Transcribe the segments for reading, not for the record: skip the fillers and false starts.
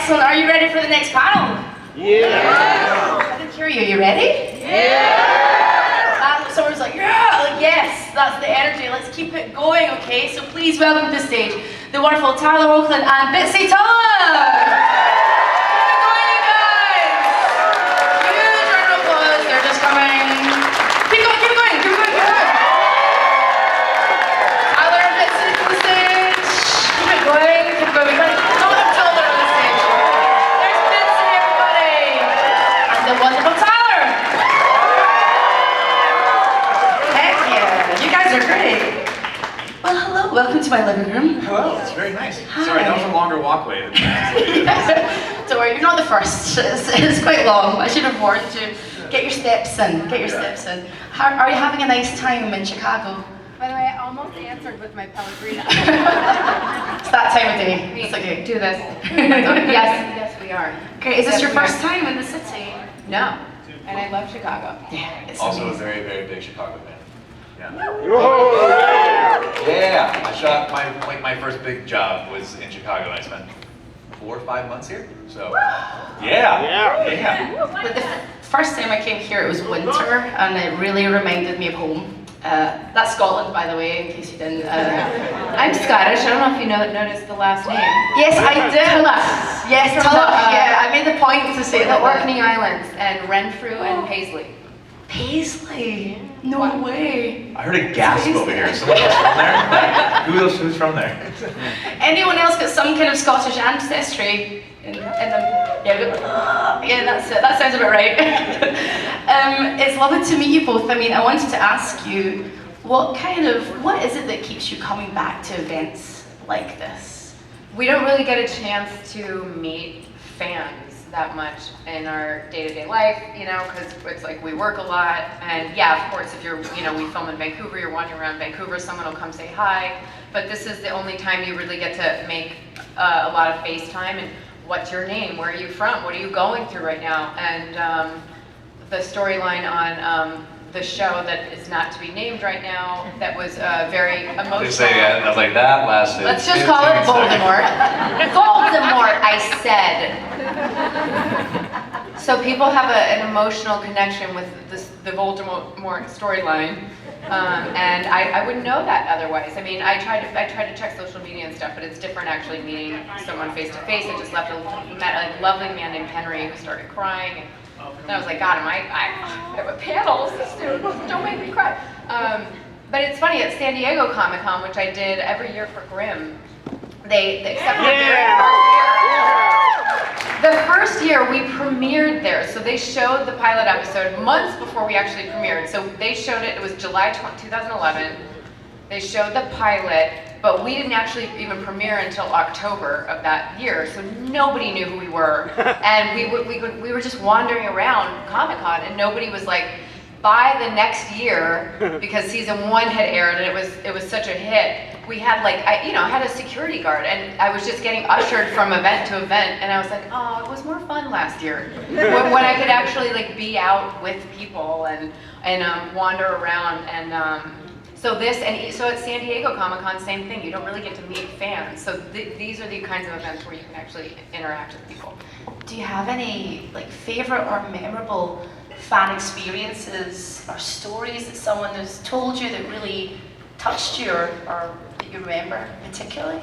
Excellent. Are you ready for the next panel? Yeah. I didn't hear you. You ready? Yeah. Someone's like, yeah, like, yes, that's the energy. Let's keep it going, okay? So please welcome to the stage the wonderful Tyler Hoechlin and Bitsie Tulloch. Welcome to my living room. Hello, it's very nice. Hi. Sorry, that was a longer walkway than that. Don't worry, you're not the first. It's quite long. I should have warned you. Get your steps in. Get your steps in. Are you having a nice time in Chicago? By the way, I almost answered with my Pellegrino. It's that time of day. It's okay. Do this. Yes, we are. Okay, is this your first time in the city? No, and I love Chicago. Yeah, it's also amazing. a very, very big Chicago fan. Yeah. Whoa. Yeah, I shot my first big job was in Chicago, and I spent 4 or 5 months here. So, yeah. But the first time I came here, it was winter, and it really reminded me of home. That's Scotland, by the way, in case you didn't. I'm Scottish. I don't know if you noticed the last name. Yes, I did. Tulloch. Yes, Tulloch. Yeah, I made the point to say that. The Orkney Islands and Renfrew and Paisley. Paisley? No way. I heard a gasp over here. Someone else from there? Who's from there? Anyone else got some kind of Scottish ancestry in them? Yeah, that's it. That sounds about right. It's lovely to meet you both. I mean, I wanted to ask you, what is it that keeps you coming back to events like this? We don't really get a chance to meet fans that much in our day-to-day life, you know, because it's like we work a lot, and yeah, of course, if you're, you know, we film in Vancouver, you're wandering around Vancouver, someone will come say hi, but this is the only time you really get to make a lot of FaceTime, and what's your name, where are you from, what are you going through right now, and the storyline on the show that is not to be named right now, that was very emotional. I was like, that lasted. Let's just call it Voldemort. Voldemort, I said. So people have an emotional connection with the Voldemort storyline, and I wouldn't know that otherwise. I mean, I tried to check social media and stuff, but it's different actually meeting someone face to face. I just met a lovely man named Henry who started crying. And I was like, God, I have a panel, don't make me cry. But it's funny, at San Diego Comic-Con, which I did every year for Grimm, they accepted the first year we premiered there. So they showed the pilot episode months before we actually premiered. So they showed it was July 2011. They showed the pilot, but we didn't actually even premiere until October of that year, so nobody knew who we were. And we were just wandering around Comic-Con, and nobody was like, by the next year, because season 1 had aired and it was such a hit, we had like, I had a security guard, and I was just getting ushered from event to event, and I was like, oh, it was more fun last year. when I could actually like be out with people and wander around, and so at San Diego Comic-Con, same thing. You don't really get to meet fans. So these are the kinds of events where you can actually interact with people. Do you have any like favorite or memorable fan experiences or stories that someone has told you that really touched you or that you remember particularly?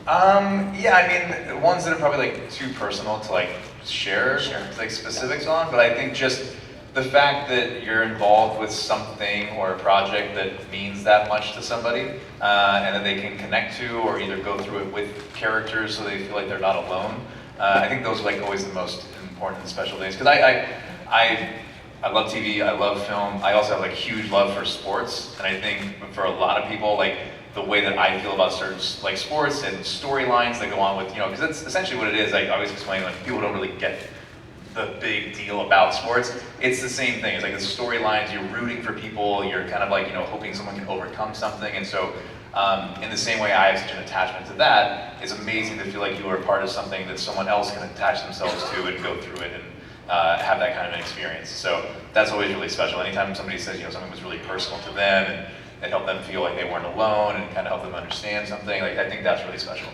Yeah, I mean, the ones that are probably like too personal to like share like specifics on, but I think just the fact that you're involved with something or a project that means that much to somebody, and that they can connect to or either go through it with characters so they feel like they're not alone. I think those are like always the most important and special days. Because I love TV, I love film, I also have like huge love for sports, and I think for a lot of people, like the way that I feel about certain like sports and storylines that go on with, because that's essentially what it is. I always explain, like, people don't really get the big deal about sports. It's the same thing. It's like the storylines, you're rooting for people, you're kind of like, hoping someone can overcome something. And so in the same way I have such an attachment to that, it's amazing to feel like you are a part of something that someone else can attach themselves to and go through it and have that kind of an experience. So that's always really special. Anytime somebody says, something was really personal to them and it helped them feel like they weren't alone and kind of help them understand something, like, I think that's really special.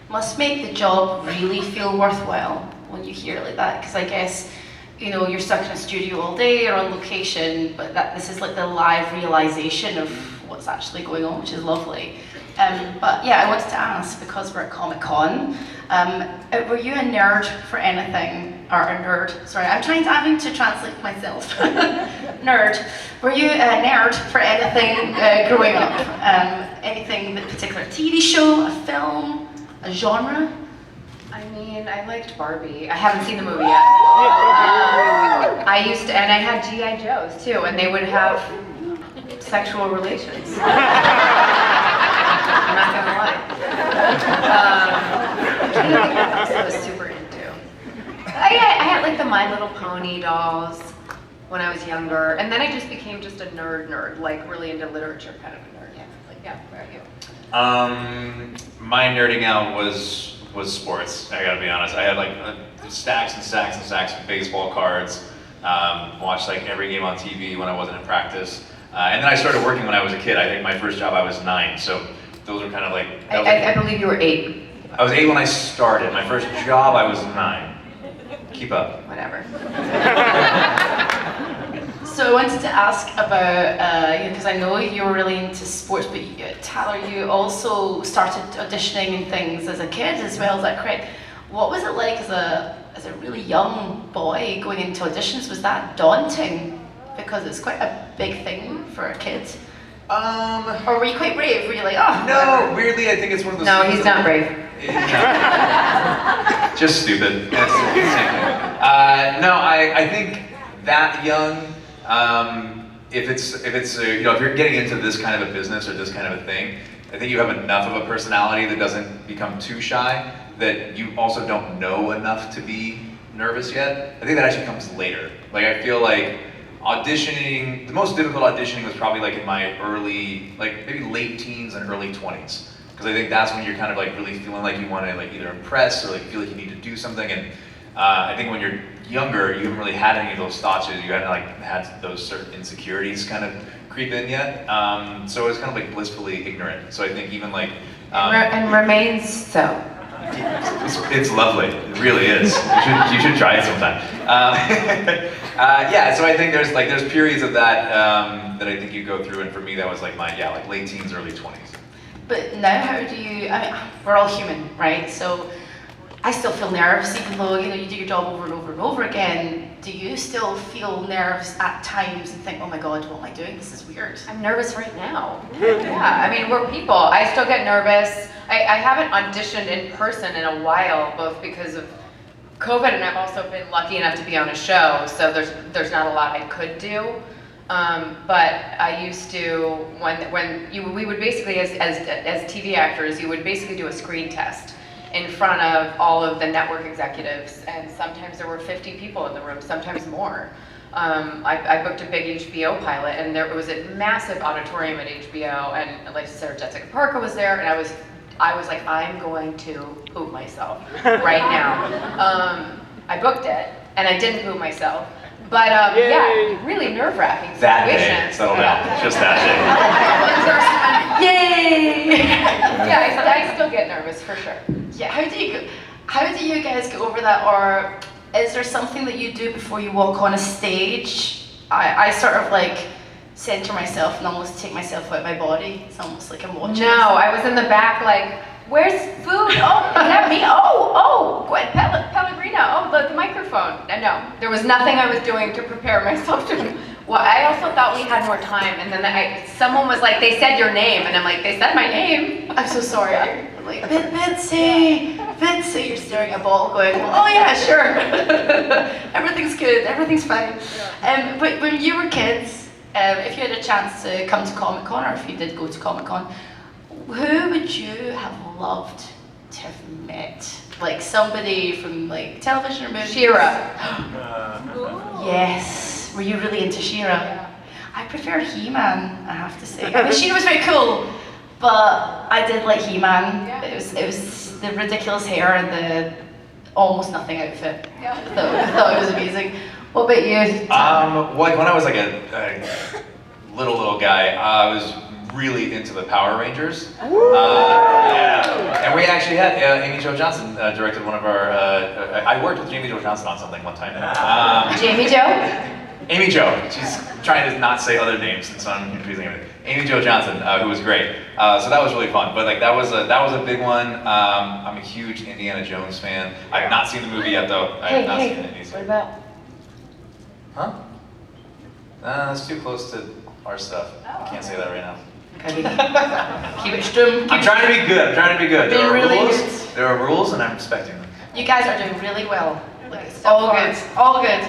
must make the job really feel worthwhile when you hear it like that, because I guess, you know, you're stuck in a studio all day or on location, but this is like the live realization of what's actually going on, which is lovely. But yeah, I wanted to ask, because we're at Comic-Con, were you a nerd for anything, or a nerd, sorry, I'm having to translate myself. Nerd. Were you a nerd for anything growing up? Anything particular, TV show, a film, a genre? I mean, I liked Barbie. I haven't seen the movie yet. I used to, and I had G.I. Joes too, and they would have sexual relations. I'm not gonna lie. I can't think of what else I was super into. I had like the My Little Pony dolls when I was younger, and then I just became just a nerd, like really into literature kind of a nerd. Yeah, like yeah. Where are you? My nerding out was sports. I gotta be honest. I had like stacks and stacks and stacks of baseball cards. Watched like every game on TV when I wasn't in practice. And then I started working when I was a kid. I think my first job I was 9. So those are kind of like. I believe you were 8. I was 8 when I started. My first job I was 9. Keep up. Whatever. So I wanted to ask about, because I know you were really into sports, but Tyler, you also started auditioning and things as a kid as well, is that correct? What was it like as a really young boy going into auditions? Was that daunting? Because it's quite a big thing for a kid. Or were you quite brave? Were you like, oh? No, whatever. Weirdly, I think it's one of those No, things he's that- not brave. Just stupid. That's the same thing. No, I think that young, if it's you know, if you're getting into this kind of a business or this kind of a thing, I think you have enough of a personality that doesn't become too shy, that you also don't know enough to be nervous yet. I think that actually comes later. Like I feel like auditioning, the most difficult auditioning was probably like in my early, like maybe late teens and early 20s. Because I think that's when you're kind of like really feeling like you want to like either impress or like feel like you need to do something. And I think when you're younger, you haven't really had any of those thoughts yet. You hadn't like had those certain insecurities kind of creep in yet. So it's kind of like blissfully ignorant. So I think even like And remains so. it's lovely. It really is. You should try it sometime. Yeah. So I think there's periods of that that I think you go through, and for me that was like like late teens, early 20s. But now how do you, I mean, we're all human, right? So I still feel nerves, even though, you know, you do your job over and over and over again. Do you still feel nerves at times and think, oh my God, what am I doing? This is weird. I'm nervous right now. Yeah, I mean, we're people. I still get nervous. I haven't auditioned in person in a while, both because of COVID, and I've also been lucky enough to be on a show, so there's not a lot I could do. But I used to, we would basically, as TV actors, you would basically do a screen test in front of all of the network executives, and sometimes there were 50 people in the room, sometimes more. I booked a big HBO pilot, and there was a massive auditorium at HBO, and like Sarah Jessica Parker was there, and I was like, I'm going to poop myself right now. I booked it, and I didn't poop myself. But yeah, really nerve-wracking situation. That day, settle down. Just that day. Yay! Yeah, I still get nervous for sure. Yeah, how do you guys get over that, or is there something that you do before you walk on a stage? I sort of like center myself and almost take myself out of my body. It's almost like I'm watching. No, I was in the back like, where's food? Oh, is that me? Oh, Gwen Pellegrino. Oh, the microphone. No, there was nothing I was doing to prepare myself to. Well, I also thought we had more time, and then someone was like, they said your name, and I'm like, they said my name. I'm so sorry. I'm like, Bitsie, you're staring at a ball going, oh yeah, sure. Everything's good, everything's fine. But when you were kids, if you had a chance to come to Comic-Con, or if you did go to Comic-Con, who would you have loved to have met? Like somebody from like television or movies? She-Ra. Yes. Were you really into She-Ra? Yeah. I prefer He-Man, I have to say. I mean, She-Ra was very cool, but I did like He-Man. Yeah. It was the ridiculous hair and the almost nothing outfit. Yeah. I thought it was amazing. What about you? Well, when I was like a little guy, I was really into the Power Rangers. Yeah. And we actually had Amy Jo Johnson directed one of our. I worked with Amy Jo Johnson on something one time. Jamie Joe? Amy Jo. She's trying to not say other names since I'm confusing everything. Amy Jo Johnson, who was great. So that was really fun. But like that was a big one. I'm a huge Indiana Jones fan. I have not seen the movie yet though. I have not seen it. What about? Huh? That's too close to our stuff. I can't say that right now. Keep it strum. I'm trying to be good. There are really rules. good. There are rules, and I'm respecting them. You guys are doing really well. All good. All good.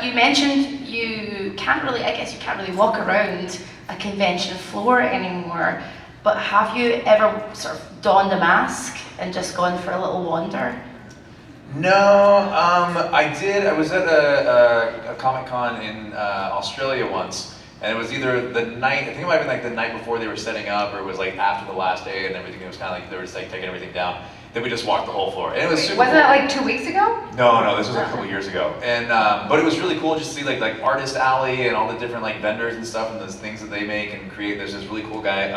You mentioned you can't really. I guess you can't really walk around a convention floor anymore. But have you ever sort of donned a mask and just gone for a little wander? No, I did. I was at a Comic-Con in Australia once, and it was either the night, I think it might have been like the night before they were setting up, or it was like after the last day and everything. It was kind of like they were just like taking everything down. Then we just walked the whole floor, and it was super Wasn't cool. that like 2 weeks ago? No, this was a couple years ago, and but it was really cool just to see like Artist Alley and all the different like vendors and stuff and those things that they make and create. There's this really cool guy,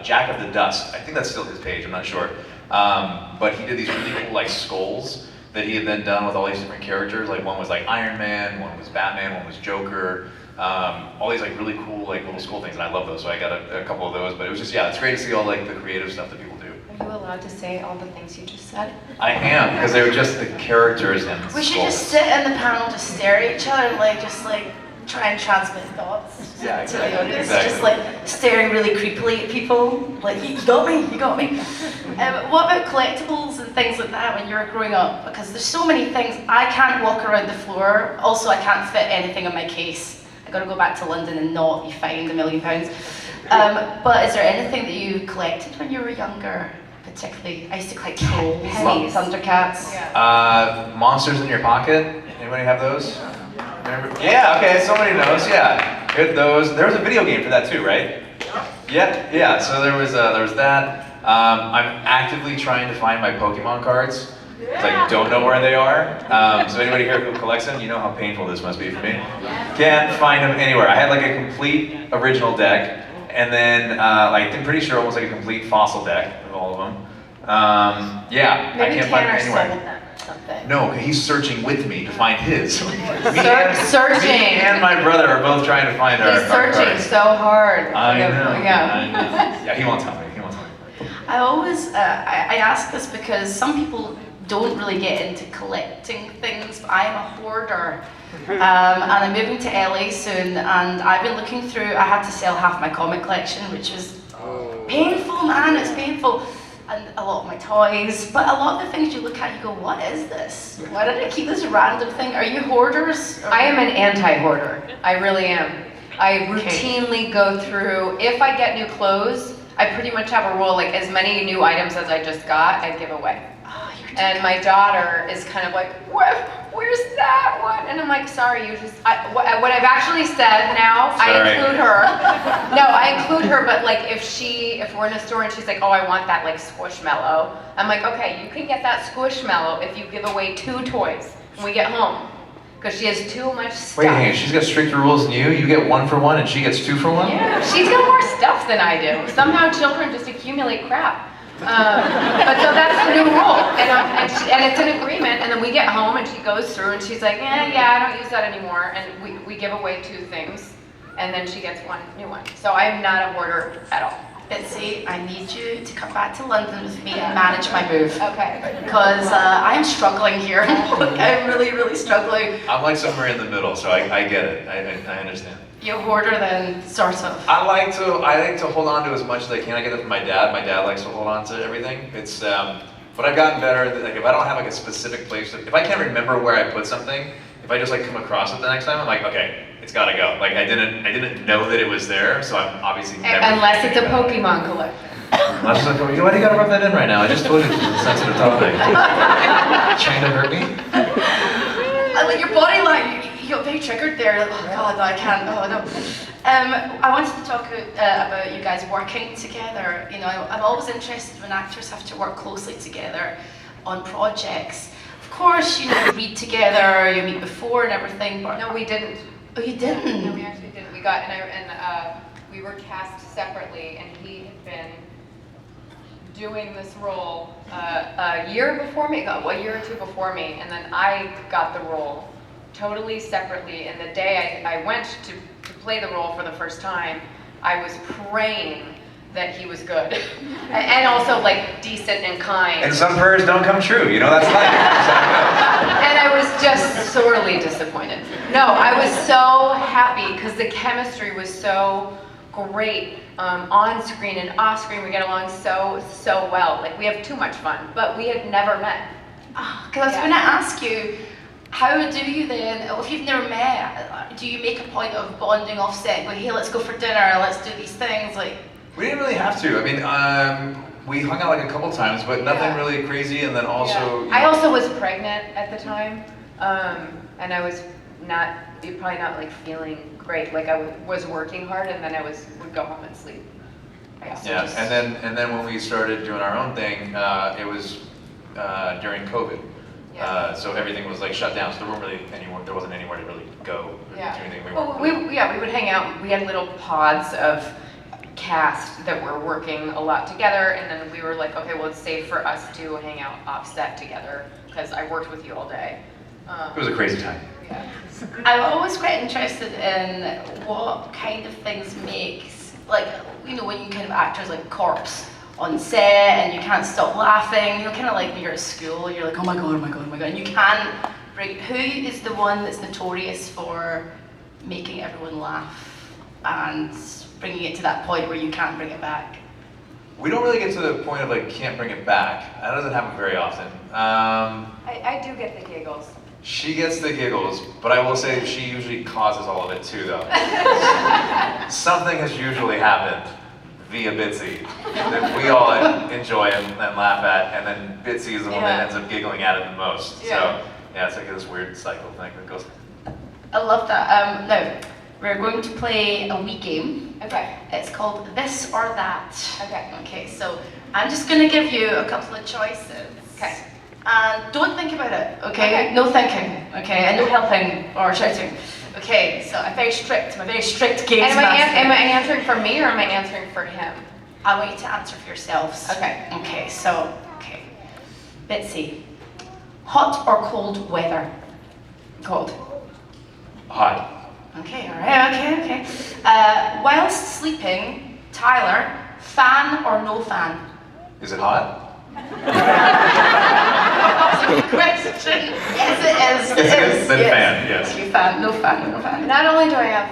Jack of the Dust. I think that's still his page. I'm not sure, but he did these really cool like skulls that he had then done with all these different characters. Like one was like Iron Man, one was Batman, one was Joker. All these like really cool like little skull things, and I love those. So I got a couple of those. But it was just it's great to see all like the creative stuff that people do. Are you allowed to say all the things you just said? I am, because they were just the characters and We should skulls. just sit in the panel, just stare at each other, and just try and transmit thoughts Yeah, to the audience. exactly. Just staring really creepily at people. Like, you got me. What about collectibles and things like that when you were growing up? Because there's so many things. I can't walk around the floor. Also, I can't fit anything in my case. I got to go back to London and not be fined £1 million. But is there anything that you collected when you were younger? Particularly, I used to collect pennies, Thundercats. Yeah. Monsters in Your Pocket. Anybody have those? Remember? Yeah. Okay. Somebody knows. Yeah. Good. Those. There was a video game for that too, right? Yeah. So there was that. I'm actively trying to find my Pokemon cards. 'Cause I don't know where they are. So anybody here who collects them, you know how painful this must be for me. Can't find them anywhere. I had like a complete original deck, and then I'm pretty sure almost like a complete fossil deck of all of them. I can't find them anywhere. Something. No, he's searching with me to find his. Searching. Me and my brother are both trying to find our He's searching cards. so hard. I know. Yeah. Yeah, he won't tell me. I always, I ask this because some people don't really get into collecting things, but I'm a hoarder. And I'm moving to LA soon, and I've been looking through, I had to sell half my comic collection, which was painful, man, it's painful. And a lot of my toys, but a lot of the things you look at, you go, what is this? Why did I keep this random thing? Are you hoarders? I am an anti-hoarder. I really am. I routinely go through, if I get new clothes, I pretty much have a rule, like as many new items as I just got, I give away. Oh, you're And my daughter is kind of like, where's that one? And I'm like, sorry, you just, what I've actually said now, I Sorry. include her. No, I include her, but like if we're in a store and she's like, oh, I want that like Squishmallow. I'm like, okay, you can get that Squishmallow if you give away 2 toys when we get home. Because she has too much stuff. Wait, hang on, she's got stricter rules than you? You get 1 for 1 and she gets 2 for 1? Yeah, she's got more stuff than I do. Somehow children just accumulate crap. But so that's the new rule, and it's an agreement. And then we get home, and she goes through, and she's like, I don't use that anymore. And we give away 2 things, and then she gets 1 new one. So I'm not a hoarder at all. Bitsie, I need you to come back to London with me and manage my move. Okay. Because I'm struggling here. I'm really, really struggling. I'm like somewhere in the middle, so I get it. I understand. You're a hoarder then, sort of. I like to hold on to as much as I can. I get it from my dad. My dad likes to hold on to everything. It's but I've gotten better. Like if I don't have like a specific place, if I can't remember where I put something, if I just like come across it the next time, I'm like, okay, it's gotta go. Like I didn't know that it was there, so I'm obviously never. Unless it's a Pokemon collection. Unless it's like, why do you gotta rub that in right now? I just told you it's a sensitive topic. Trying to hurt me? Like your body, you got very triggered there. Like, oh God, no, I can't. Oh no. I wanted to talk about you guys working together. You know, I'm always interested when actors have to work closely together on projects. Of course, you read together, you meet before and everything. But No, we didn't. oh, you didn't. No, we actually didn't. We got we we were cast separately, and he had been doing this role a year before me, a year or two before me, and then I got the role totally separately. And the day I went to play the role for the first time, I was praying that he was good, and also like decent and kind. And some prayers don't come true, you know, that's life. And I was just sorely disappointed. No, I was so happy because the chemistry was so great on screen and off screen. We get along so well. Like we have too much fun, but we had never met. Because I was going to ask you, how do you then, if you've never met, do you make a point of bonding off set? Like, hey, let's go for dinner, let's do these things, like... We didn't really have to. I mean, we hung out like a couple times, but nothing really crazy. And then also, I also was pregnant at the time, and I was probably not like feeling great. Like I was working hard, and then I would go home and sleep. Yeah, and then when we started doing our own thing, it was during COVID. Yeah. So everything was like shut down. So there wasn't anywhere to really go. Yeah. Do anything. We would hang out. We had little pods of cast that were working a lot together, and then we were like, okay, well, it's safe for us to hang out offset together because I worked with you all day. It was a crazy time. Yeah. I'm always quite interested in what kind of things makes, like, you know, when you kind of act as like corpse on set and you can't stop laughing, you know, kind of like when you're at school, you're like, oh my god, oh my god, oh my god, and you can't break. Who is the one that's notorious for making everyone laugh and bringing it to that point where you can't bring it back? We don't really get to the point of like can't bring it back. That doesn't happen very often. I do get the giggles. She gets the giggles, but I will say she usually causes all of it too, though. Something has usually happened via Bitsie that we all enjoy and laugh at, and then Bitsie is the one that ends up giggling at it the most. Yeah. So yeah, it's like this weird cycle thing that goes. I love that. Now, we're going to play a wee game. Okay. It's called This or That. Okay. Okay, so I'm just going to give you a couple of choices. Okay. And don't think about it, okay? No thinking, okay? And no helping or shouting. Okay, so I'm very strict. I'm a very strict games And master. am I answering for me or am I answering for him? I want you to answer for yourselves. Okay. Okay, so, Bitsie, hot or cold weather? Cold. Hot. Okay, all right, okay. Whilst sleeping, Tyler, fan or no fan? Is it hot? Question. Yes, it is. It is. Then fan, yes. Okay, fan, no fan. Not only do I have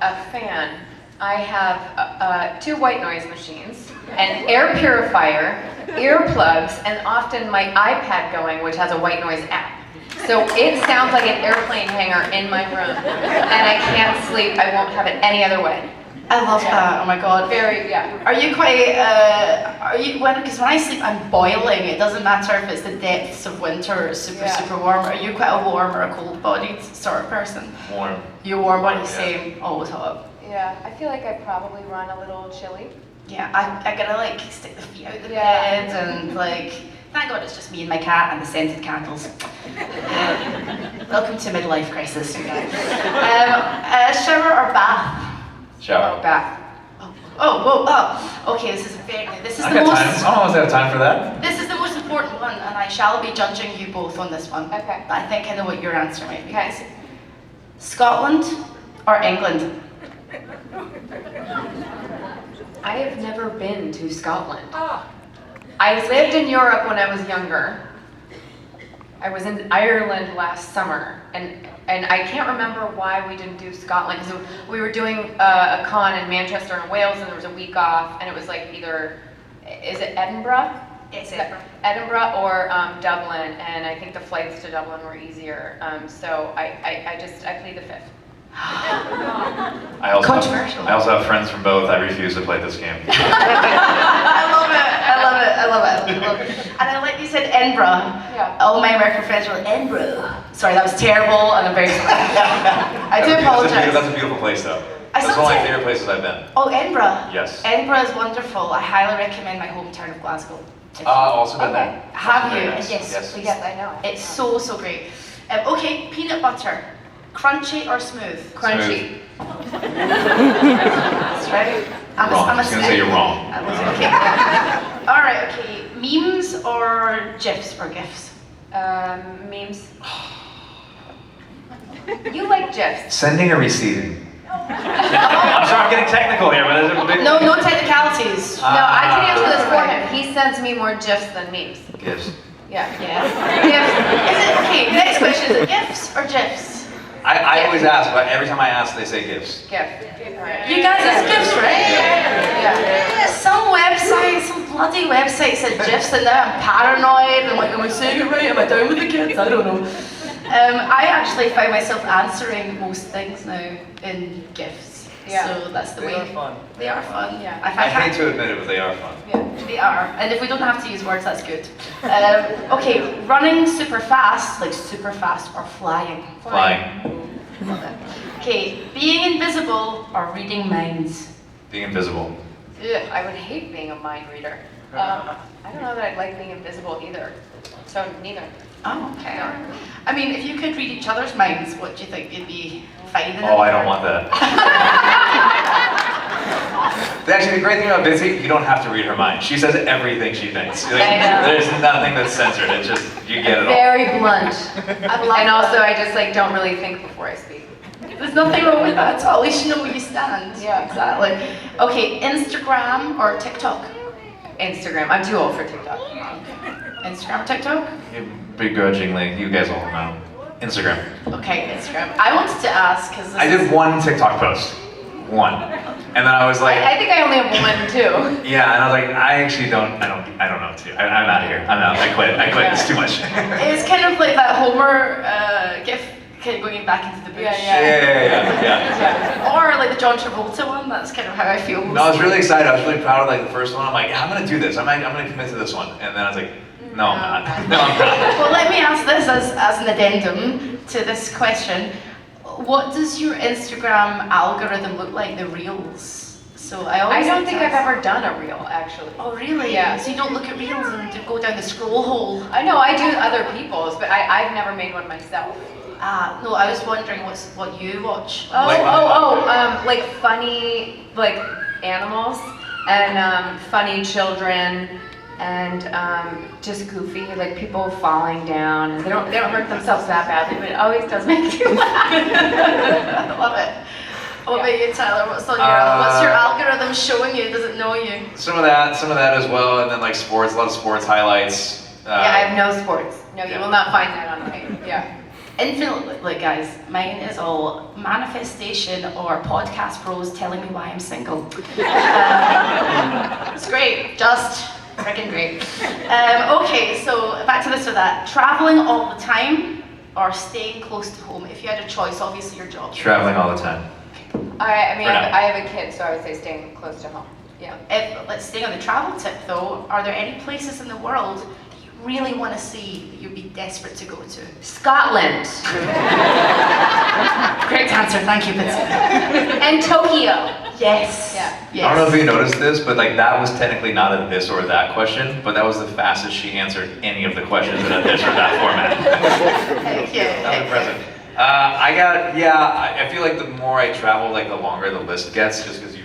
a fan, I have 2 white noise machines, an air purifier, earplugs, and often my iPad going, which has a white noise app. So it sounds like an airplane hangar in my room, and I can't sleep. I won't have it any other way. I love that. Oh my god. Yeah. Are you quite? Because when I sleep, I'm boiling. It doesn't matter if it's the depths of winter or it's super warm. Are you quite a warm or a cold-bodied sort of person? Warm. You're warm body, Yeah. same, always hot. Yeah, I feel like I probably run a little chilly. Yeah, I gotta like stick the feet out the bed and like. Thank God it's just me and my cat and the scented candles. Welcome to midlife crisis, you guys. Shower or bath? Shower. Bath. Okay, this is I the got most. time. I don't always have time for that. This is the most important one, and I shall be judging you both on this one. Okay. But I think I know what your answer might be. Okay. Scotland or England? I have never been to Scotland. I lived in Europe when I was younger. I was in Ireland last summer, and I can't remember why we didn't do Scotland, because we were doing a con in Manchester and Wales, and there was a week off, and it was like either, is it Edinburgh? It's Edinburgh or Dublin, and I think the flights to Dublin were easier, so I plead the fifth. I also Controversial. have friends from both. I refuse to play this game. I love it. And I like you said Edinburgh. Yeah. All my American friends were like, Edinburgh. Sorry, that was terrible, and I'm very sorry. I do apologize. That's a beautiful place, though. I That's one of my sometimes- favorite places I've been. Oh, Edinburgh. Yes. Edinburgh is wonderful. I highly recommend my hometown of Glasgow. Also been there. Have Very you? nice. Yes, please. Yes, I know. It's so great. Okay, peanut butter. Crunchy or smooth? Crunchy. right? I'm Wrong. I'm I was gonna say you're wrong. Okay. All right. Okay. Memes or GIFs or GIFs? Memes. You like GIFs. Sending or receiving? I'm sorry, I'm getting technical here, but there's a big... No No, technicalities. I can answer this for him. He sends me more GIFs than memes. Gifts. Yeah. Yeah. GIFs. Is it okay? The next question is it GIFs or GIFs? I always ask, but every time I ask, they say gifts. GIF. You guys, it's GIFs, right? Yeah. Some websites, some bloody websites said GIFs, and now I'm paranoid. I'm like, am I saying it right? Am I down with the kids? I don't know. I actually find myself answering most things now in GIFs. Yeah. So that's the way. They are fun. They are fun. Yeah. If I hate to admit it, but they are fun. Yeah. They are. And if we don't have to use words, that's good. Okay, running super fast, like super fast, or flying. Flying. Love it. Okay, being invisible or reading minds. Being invisible. Ugh, I would hate being a mind reader. I don't know that I'd like being invisible either. So neither. Oh, okay. I mean, if you could read each other's minds, what do you think you'd be finding? Oh, I don't want that. Actually, the great thing about Bitsie, you don't have to read her mind. She says everything she thinks. Like, I know. there's nothing that's censored. It's just, you get it all. Very blunt. I love And also, that. I just like don't really think before I speak. There's nothing wrong with that at all. At least you know where you stand. Yeah. Exactly. Okay, Instagram or TikTok? Instagram. I'm too old for TikTok. Instagram or TikTok? Begrudgingly, you guys all know. Instagram. Okay, Instagram. I wanted to ask because I did one TikTok post. One. And then I was like, I think I only have one too. yeah, and I was like, I actually don't know what to do. I'm out of here. I'm out. I quit. It's too much. It's kind of like that Homer gif, kind of going back into the bush. Yeah. Or like the John Travolta one. That's kind of how I feel. No, I was really excited. I was really proud of like the first one. I'm like, yeah, I'm gonna do this. I'm gonna commit to this one. And then I was like, no, I'm not. No, I'm not. Well, let me ask this as an addendum to this question. What does your Instagram algorithm look like, the reels? So I always I don't like to think I've ask- ever done a reel actually. Oh really? Yeah. So you don't look at reels and go down the scroll hole? I know I do other people's, but I've never made one myself. No, I was wondering what you watch. Like funny like animals and funny children and just goofy like people falling down and they don't hurt themselves that badly, but it always does make you laugh. I love it. What about you, Tyler? What's your algorithm showing you? Does it know you? Some of that as well, and then like sports, a lot of sports highlights. Yeah, I have no sports. No, you Yeah. will not find that on my, yeah. Infinitely, guys, mine is all manifestation or podcast pros telling me why I'm single. It's great, just freaking great. Okay, so back to this or that. Traveling all the time or staying close to home? If you had a choice, obviously your job. Traveling all the time. I mean, For now. I have a kid, so I would say staying close to home. Yeah. Let's stay on the travel tip though. Are there any places in the world that you really want to see that you'd be desperate to go to? Scotland. Great answer, thank you, Bitsie. And Tokyo. Yes. Yeah. Yes. I don't know if you noticed this, but like that was technically not a this or that question, but that was the fastest she answered any of the questions in a this or that format. Heck yeah. That was impressive. I feel like the more I travel, like the longer the list gets, just because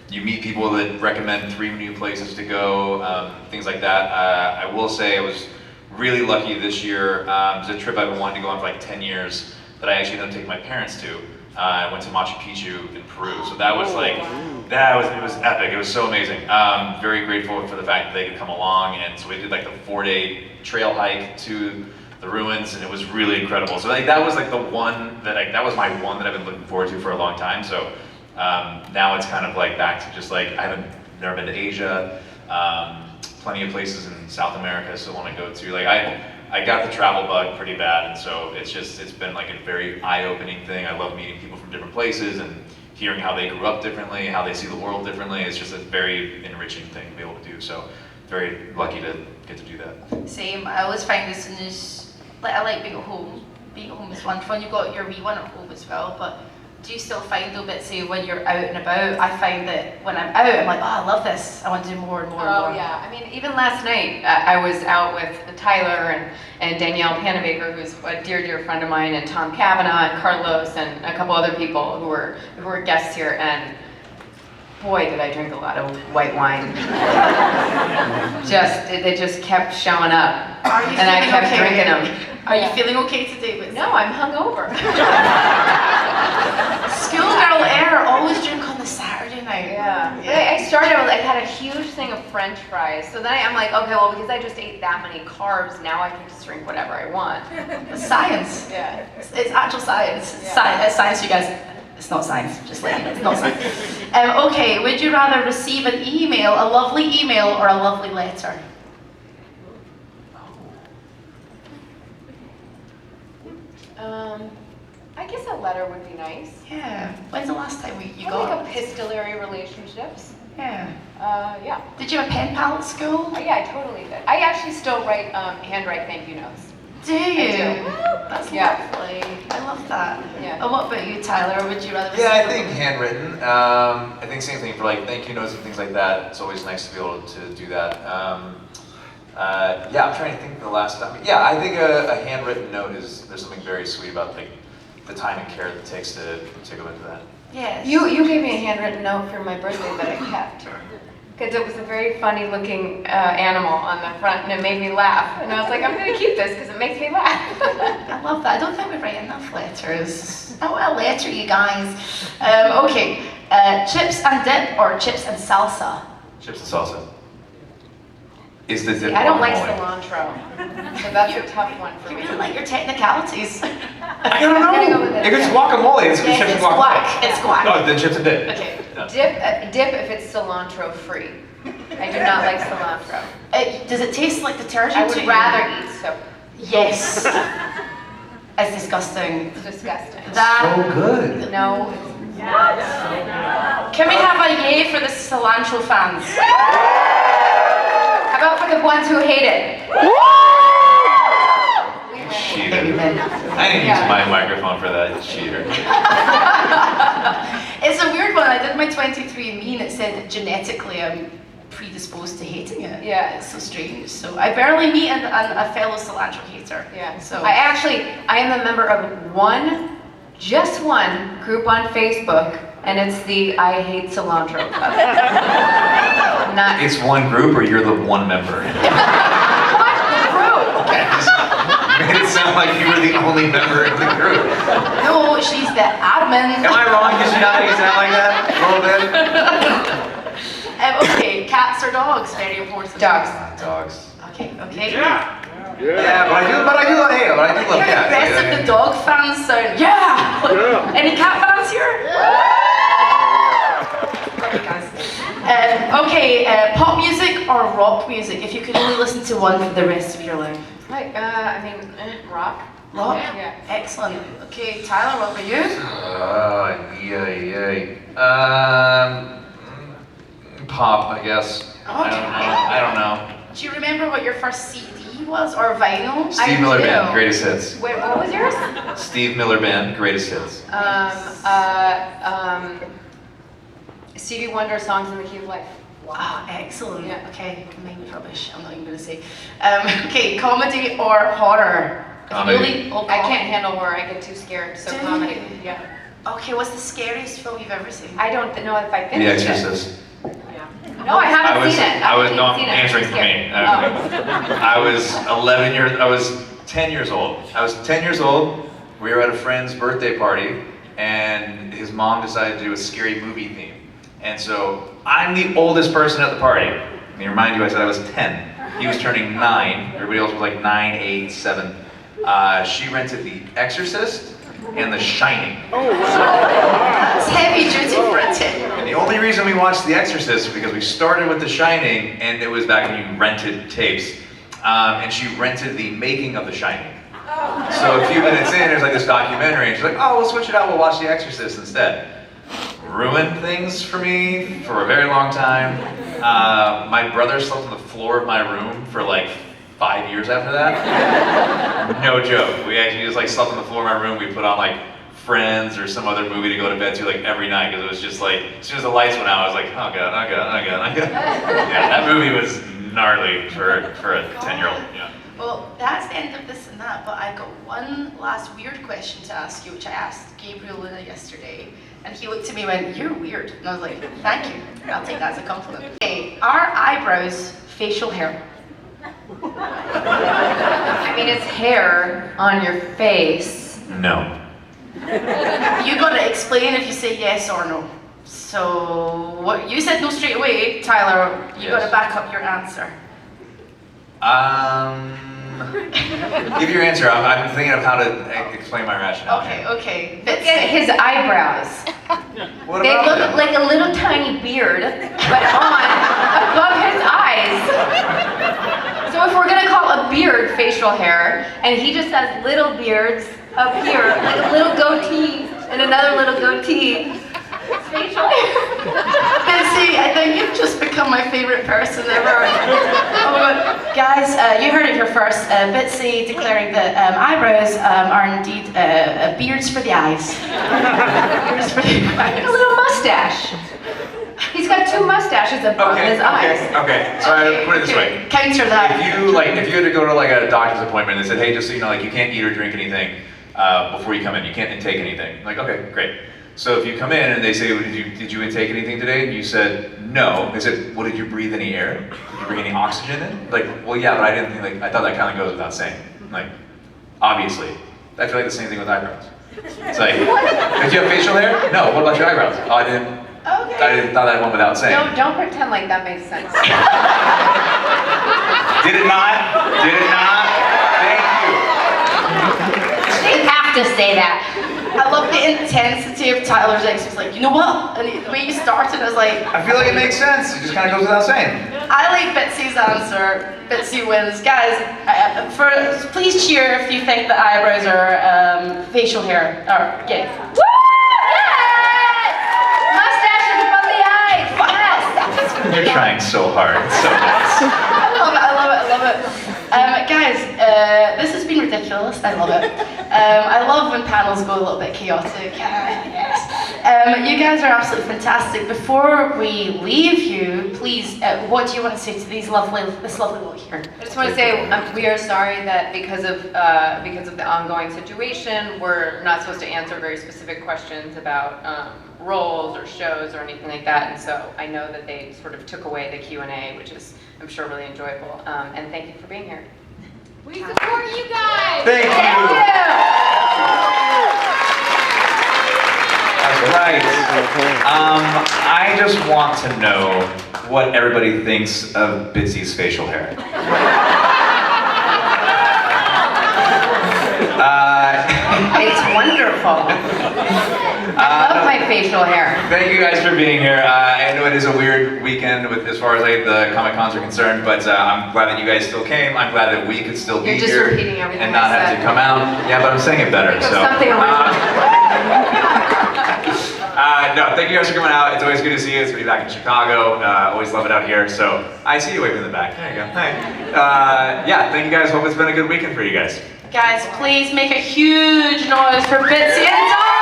you meet people that recommend 3 new places to go, things like that. I will say I was really lucky this year. It was a trip I've been wanting to go on for like 10 years that I actually ended up taking my parents to. I went to Machu Picchu in Peru, so that was like, it was epic. It was so amazing. Very grateful for the fact that they could come along, and so we did like the 4-day trail hike to the ruins, and it was really incredible. So like that was like the one that was my one that I've been looking forward to for a long time. So now it's kind of like back to just like I never been to Asia. Plenty of places in South America I still want to go to. Like I got the travel bug pretty bad, and so it's been like a very eye-opening thing. I love meeting people from different places and hearing how they grew up differently, how they see the world differently. It's just a very enriching thing to be able to do. So very lucky to get to do that. Same. I always find as soon as I like being at home. Being at home is wonderful. And you've got your wee one at home as well. But do you still find though, Bitsie, when you're out and about? I find that when I'm out, I'm like, oh, I love this. I want to do more and more and more. Oh yeah, I mean, even last night, I was out with Tyler and Danielle Panabaker, who's a dear friend of mine, and Tom Cavanaugh and Carlos and a couple other people who were guests here, and boy, did I drink a lot of white wine. They just kept showing up. Are you And I feeling kept okay? drinking them. Are you feeling okay today, Bitsie? No, I'm hungover. Schoolgirl air, always drink on the Saturday night. Yeah. But I started, I had a huge thing of French fries. So then I'm like, okay, well, because I just ate that many carbs, now I can just drink whatever I want. It's science. Yeah. It's actual science. It's Yeah. science, you guys. It's not science, just like it's not science. Okay, would you rather receive an email, a lovely email, or a lovely letter? I guess a letter would be nice. Yeah. When's the last time you I got? like epistolary relationships. Yeah. Yeah. Did you have a pen pal at school? Yeah, I totally did. I actually still handwrite thank you notes. Do you? do. That's Yeah. lovely. I love that. Yeah. And what about you, Tyler? Would you rather? Yeah, I receive- think handwritten. I think same thing for like thank you notes and things like that. It's always nice to be able to do that. Yeah, I'm trying to think of the last time. Yeah, I think a handwritten note there's something very sweet about like the time and care that it takes to go into that. Yes. You gave me a handwritten note for my birthday that I kept. Because it was a very funny looking animal on the front and it made me laugh. And I was like, I'm going to keep this because it makes me laugh. I love that. I don't think we write enough letters. I want a letter, you guys. Okay, chips and dip or chips and salsa? Chips and salsa. Is the dip I don't like guacamole? cilantro. So that's a tough one for You me. really like your technicalities. I don't I'm gonna go with know. it. If it's guacamole, it's Yes, chips and it's guacamole. guac. It's guac. Oh, then chips and dip. Okay. No. Dip if it's cilantro free. I do not like cilantro. Does it taste like detergent I to would you? rather eat soap. Yes. It's disgusting. It's disgusting. That. So good. No. Can we have a yay for the cilantro fans? How about for the ones who hate it? Cheater. Amen. I didn't use my microphone for that, cheater. It's a weird one. I did my 23andMe and it said that genetically I'm predisposed to hating it. Yeah. It's so strange. So I barely meet a fellow cilantro hater. Yeah. So I am a member of just one group on Facebook, and it's the I Hate Cilantro Club. Not It's one group, or you're the one member? group. Made it sound like you were the only member of the group. no, she's the admin. Am I wrong? Did you not make it sound like that a little bit? Okay, cats or dogs? Very important. Dogs. Dogs. Okay. Okay. Yeah, but I do love How cats. aggressive the dog fans sound. Yeah! Any cat fans here? Okay, guys. Okay, pop music or rock music? If you could only listen to one for the rest of your life. Rock. Rock? Yeah. Excellent. Okay, Tyler, what about you? Pop, I guess. I don't know. Do you remember what your first CD was or vinyl? Steve Miller Band, greatest hits. Wait, what was yours? Steve Miller Band, greatest hits. Stevie Wonder, Songs in the Key of Life. Ah, excellent. Yeah. Okay, mine was rubbish. I'm not even going to say. Okay, comedy or horror? Comedy. I can't handle horror. I get too scared. So Do comedy. you? Yeah. Okay, what's the scariest film you've ever seen? I don't know if I The finished it. Exorcist. No, I haven't seen it. I was haven't not seen it. answering I'm for me. scared. I was 10 years old. We were at a friend's birthday party, and his mom decided to do a scary movie theme. And so I'm the oldest person at the party. Let me remind you, I said I was 10. He was turning 9. Everybody else was like 9, 8, 7. She rented The Exorcist and The Shining. That's heavy duty for a 10. And the only reason we watched The Exorcist was because we started with The Shining, and it was back when you rented tapes. And she rented the making of The Shining. So a few minutes in, there's like this documentary, and she's like, oh, we'll switch it out, we'll watch The Exorcist instead. Ruined things for me for a very long time. My brother slept on the floor of my room for like 5 years after that. No joke. We actually just like slept on the floor of my room. We put on like Friends or some other movie to go to bed to like every night, because it was just like, as soon as the lights went out, I was like, oh god, oh god, oh god, oh god. Yeah, that movie was gnarly for a 10-year-old. Yeah. Well, that's the end of this and that, but I got one last weird question to ask you, which I asked Gabriel Luna yesterday, and he looked at me and went, "You're weird." And I was like, "Thank you, I'll take that as a compliment." Okay, are eyebrows facial hair? I mean, it's hair on your face. No. You gotta explain if you say yes or no. So, what you said no straight away, Tyler, you Yes. gotta back up your answer. Give your answer. I'm thinking of how to explain my rationale. Okay, okay. Look at his eyebrows. What They about look them? like a little tiny beard, but on above his eyes. So if we're gonna call a beard facial hair, and he just has little beards up here, like a little goatee and another little goatee, it's facial hair. Bitsie, I think you've just become my favorite person ever. Oh my God. Guys, you heard it here first. Bitsie declaring that eyebrows are indeed beards for the eyes. Beards for the eyes. A little mustache. He's got two mustaches above his eyes. Okay. So I put it this way. Counter that. If you had to go to like a doctor's appointment and they said, hey, just so you know, like you can't eat or drink anything before you come in. You can't intake anything. Like, okay, great. So if you come in and they say, well, did you intake anything today? And you said no. They said, well, did you breathe any air? Did you bring any oxygen in? Like, well, yeah, but I didn't think, like, I thought that kind of goes without saying. Like, obviously. I feel like the same thing with eyebrows. It's like, did you have facial hair? No. What about your eyebrows? Oh, I didn't. Okay. I didn't thought that went without saying. Don't pretend like that makes sense. Did it not? Did it not? Thank you. You have to say that. I love the intensity of Tyler's ex. He's like, you know what? And the way you started, I was like, I feel like it makes sense. It just kind of goes without saying. I like Bitsie's answer. Bitsie wins. Guys, please cheer if you think that eyebrows are facial hair. Or, yeah. Woo! Yes! Mustaches above the eyes. Yes. You're trying so hard. It's so nice. I love it, I love it, I love it. Guys, this has been ridiculous. I love it. I love when panels go a little bit chaotic. Yes. You guys are absolutely fantastic. Before we leave you, please, what do you want to say to this lovely lot here? I just want to say we are sorry that because of the ongoing situation, we're not supposed to answer very specific questions about roles or shows or anything like that. And so I know that they sort of took away the Q&A, which is, I'm sure, really enjoyable. And thank you for being here. We support you guys. Thank you. That's right. I just want to know what everybody thinks of Bitsie's facial hair. It's wonderful. I love my facial hair. Thank you guys for being here. I know it is a weird weekend with as far as like the Comic Cons are concerned, but I'm glad that you guys still came. I'm glad that we could still be You're just here repeating everything and not I have said. to come out. Yeah, but I'm saying it better. Think of So. something original. No, thank you guys for coming out. It's always good to see you. It's good to be back in Chicago. Always love it out here. So I see you waving in the back. There you go. Hi. Yeah, thank you guys. Hope it's been a good weekend for you guys. Guys, please make a huge noise for Bitsie and Tyler!